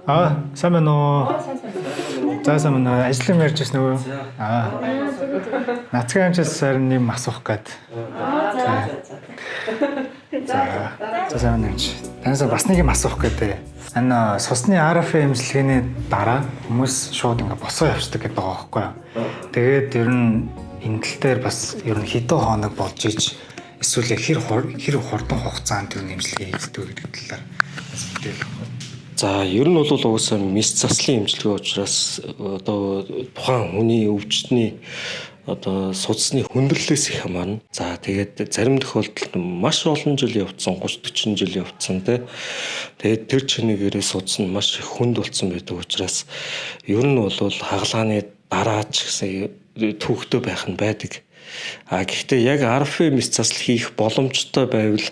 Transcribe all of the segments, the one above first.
Сайн байна уу? Сайн байна. Ажлын ярьж ирсэн үү? Нацгийн амжилт сарын нэм асуух гээд. Сайн байна. Танаас бас нэг юм асуух гээд. Сусны RF эмчилгээний дараа хүмүүс шууд ингээ босоо явчихдаг гэдэг байгаа байхгүй юу? Тэгээд ер нь энэ тал дээр бас ер нь хэдэн хоног болж иж эсвэл хэр хурдан хугацаанд ер нь эмчилгээ хийдэг гэдэг талаар бас мэдээлэл. За ер нь бол угсаа мис заслын эмчилгээ учраас одоо тухайн хүний өвчтний одоо судасны хүндрэлээс их хамаарна. За тэгээд зарим тохиолдолд маш олон жил явцсан 30-40 жил явцсан тий. Тэгээд тэр чинээрээ судас нь маш их хүнд болсон байдаг учраас ер нь бол хагалгааны дараа ч гэсэн түүхтэй байх нь байдаг. Гэхдээ яг RF мис засал хийх боломжтой байвал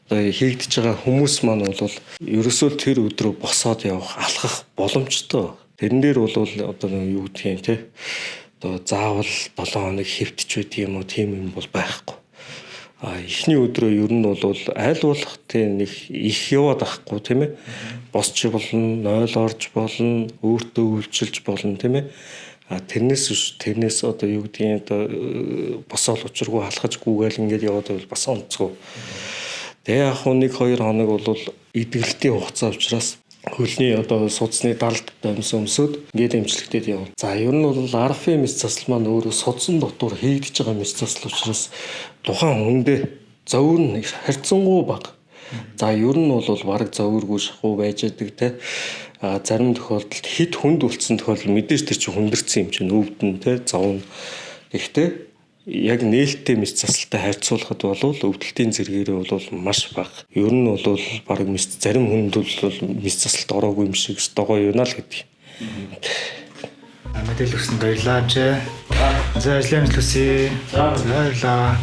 хийгдэж байгаа хүмүүс маань бол ерөөсөө тэр өдрөө босоод явах алхах боломжтой. Тэрэн дээр бол одоо юу гэдгийг те одоо заавал 7 хоног хэвтэж байт юм уу тийм юм бол байхгүй. Эхний өдрөө ер нь бол аль болох тийм нэг их яваад ахгүй тийм ээ. Босч болно, 0 орж болно, өөртөө үйлчилж болно тийм ээ. Тэрнээс одоо юу гэдгийг одоо босоод учиргүй халахжгүйгээл ингээд яваад байвал бас онцгой. Тэгээ яг 1-2 хоног бол эдгэлтийн хугацаа учраас хөлний одоо судасны далд дамсан өмсөд ингээд эмчилгээтэй явна. За ер нь бол RF мис засал маань өөрөө судсан дотор хийгдэж байгаа мис засал учраас тухайн хүндээ зовир нь харьцангуй бага. За ер нь бол бараг зовиргүй шахуу байж байгаа те. Зарим тохиолдолд хэд хүнд үлдсэн тохиолдол мэдээж тэр чинь хүндэрсэн юм чинь өвдөн те зовно. Гэхдээ яг нээлттэй мис засалтай харьцуулахад бол өвдөлтийн зэрэгээрээ бол маш бага. Ер нь бол бараг зарим хүнд бол мис засалт ороогүй юм шиг стогоо юуна л гэдэг. Мэдээлэл өгсөн баярлалаа. За ажлын амжилт хүсье. Баярлалаа.